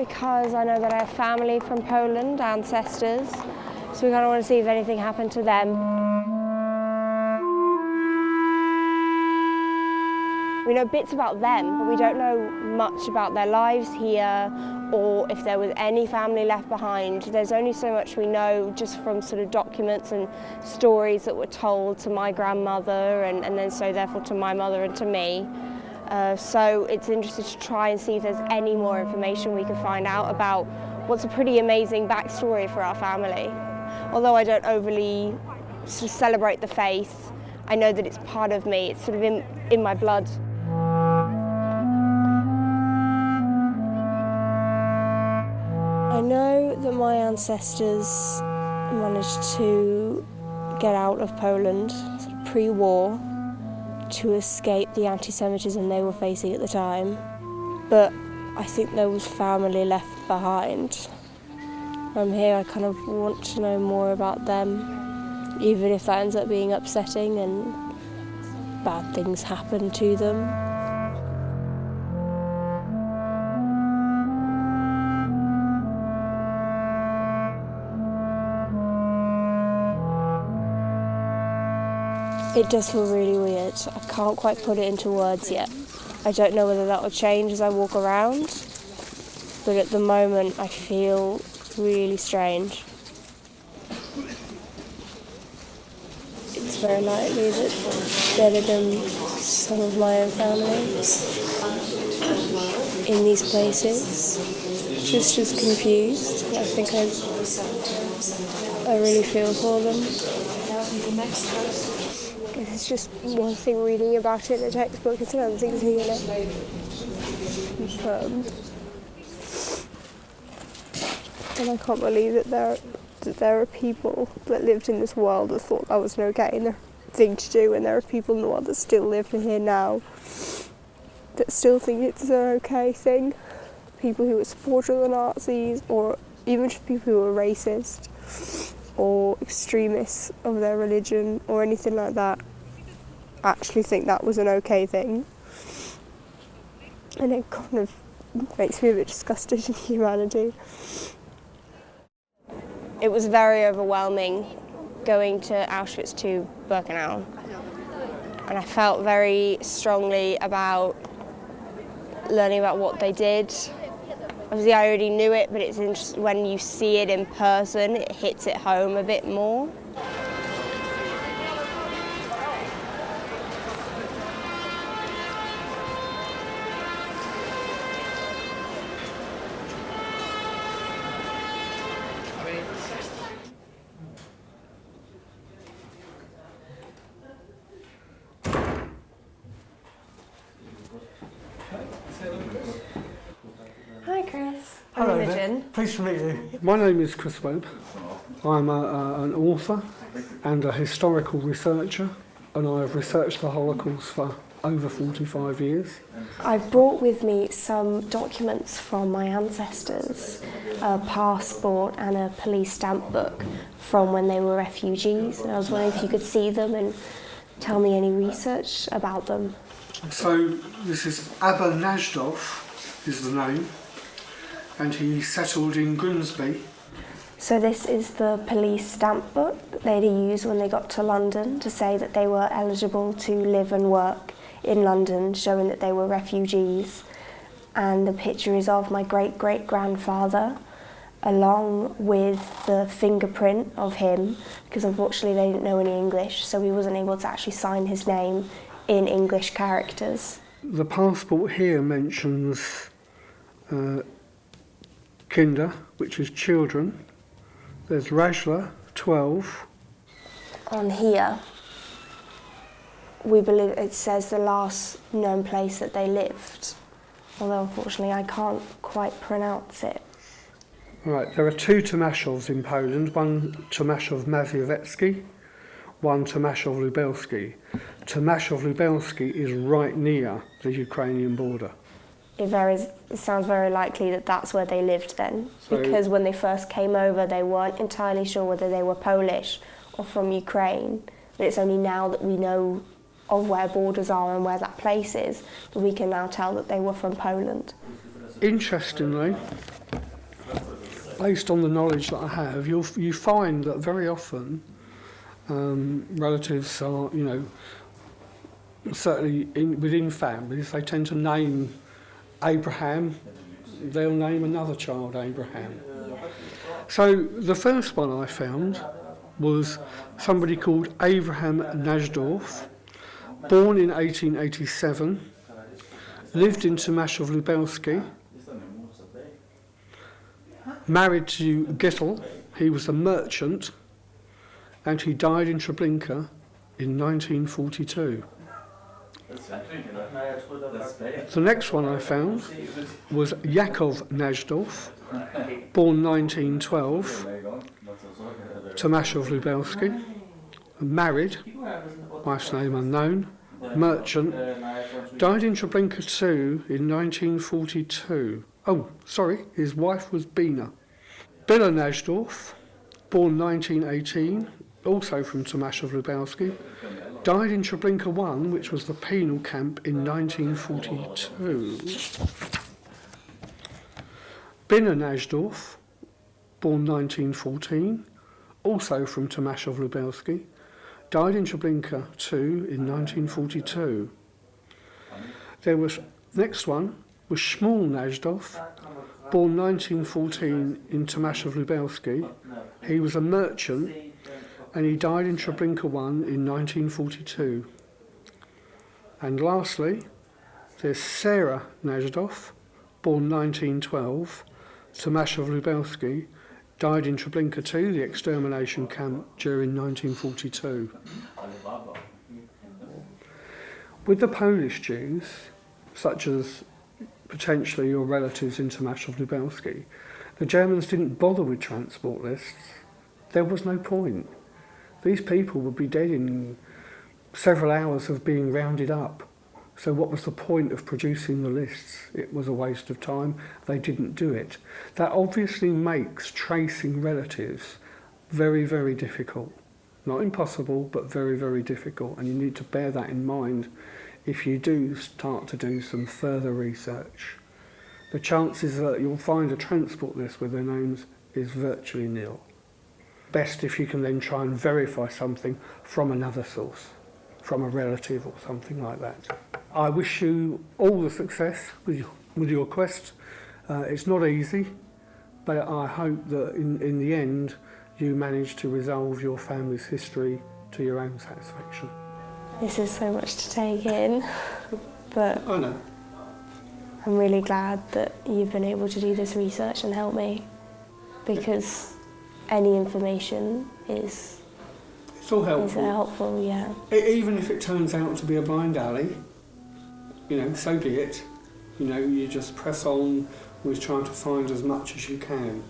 because I know that I have family from Poland, ancestors, so we kind of want to see if anything happened to them. We know bits about them, but we don't know much about their lives here or if there was any family left behind. There's only so much we know just from sort of documents and stories that were told to my grandmother and then so therefore to my mother and to me. So it's interesting to try and see if there's any more information we can find out about what's a pretty amazing backstory for our family. Although I don't overly sort of celebrate the faith, I know that it's part of me, it's sort of in my blood. I know that my ancestors managed to get out of Poland sort of pre-war to escape the anti-Semitism they were facing at the time, but I think there was family left behind. I'm here, I kind of want to know more about them, even if that ends up being upsetting and bad things happen to them. It does feel really weird. I can't quite put it into words yet. I don't know whether that will change as I walk around, but at the moment I feel really strange. It's very likely that there have been some of my own family in these places, just as confused. I think I really feel for them. It's just one thing reading about it in a textbook, it's another thing seeing it confirmed. And I can't believe that there are people that lived in this world that thought that was an okay thing to do, and there are people in the world that still live here now that still think it's an okay thing. People who were supporters of the Nazis, or even just people who were racist or extremists of their religion or anything like that, actually think that was an okay thing. And it kind of makes me a bit disgusted in humanity. It was very overwhelming going to Auschwitz to Birkenau, and I felt very strongly about learning about what they did. Obviously I already knew it, but it's interesting when you see it in person, it hits it home a bit more. Hi Chris. Hello I'm Imogen. there. Pleased to meet you. My name is Chris Webb. I'm an author and a historical researcher, and I have researched the Holocaust for over 45 years. I've brought with me some documents from my ancestors, a passport and a police stamp book from when they were refugees, and I was wondering if you could see them and tell me any research about them. So this is Abba Najdov is the name, and he settled in Grimsby. So this is the police stamp book that they'd used when they got to London to say that they were eligible to live and work in London, showing that they were refugees. And the picture is of my great-great-grandfather, along with the fingerprint of him, because unfortunately they didn't know any English, so he wasn't able to actually sign his name in English characters. The passport here mentions Kinder, which is children. There's Rajla, 12. On here, we believe it says the last known place that they lived, although unfortunately I can't quite pronounce it. Right, there are two Tomaszow's in Poland, one Tomaszów Mazowiecki, one Tomaszów Lubelski. Tomaszów Lubelski is right near the Ukrainian border. It sounds very likely that that's where they lived then, because when they first came over they weren't entirely sure whether they were Polish or from Ukraine, but it's only now that we know of where borders are and where that place is that we can now tell that they were from Poland. Interestingly, based on the knowledge that I have, you find that very often relatives are, you know, certainly within families, they tend to name Abraham, they'll name another child Abraham. So the first one I found was somebody called Abraham Najdorf, born in 1887, lived in Tomaszów Lubelski, married to Gittel, he was a merchant, and he died in Treblinka in 1942. The next one I found was Yakov Najdorf, born 1912, Tomaszów Lubelski, married, wife's name unknown, merchant, died in Treblinka too in 1942. Oh, sorry, his wife was Bina. Billa Najdorf, born 1918, also from Tomaszów Lubelski, died in Treblinka 1, which was the penal camp in 1942. Bina Najdorf, born 1914, also from Tomaszów Lubelski, died in Treblinka 2 in 1942. Next one was Shmuel Najdorf, born 1914 in Tomaszów Lubelski. He was a merchant and he died in Treblinka 1 in 1942. And lastly, there's Sarah Najdorf, born 1912, Tomaszów Lubelski, died in Treblinka 2, the extermination camp, during 1942. With the Polish Jews, such as potentially your relatives in Tomaszów Lubelski, the Germans didn't bother with transport lists. There was no point. These people would be dead in several hours of being rounded up. So what was the point of producing the lists? It was a waste of time. They didn't do it. That obviously makes tracing relatives very, very difficult. Not impossible, but very, very difficult. And you need to bear that in mind if you do start to do some further research. The chances that you'll find a transport list with their names is virtually nil. Best if you can then try and verify something from another source, from a relative or something like that. I wish you all the success with your quest. It's not easy, but I hope that in the end you manage to resolve your family's history to your own satisfaction. This is so much to take in, but I know. I'm really glad that you've been able to do this research and help me, because any information is It's all helpful, yeah. Even if it turns out to be a blind alley, you know, so be it. You know, you just press on with trying to find as much as you can.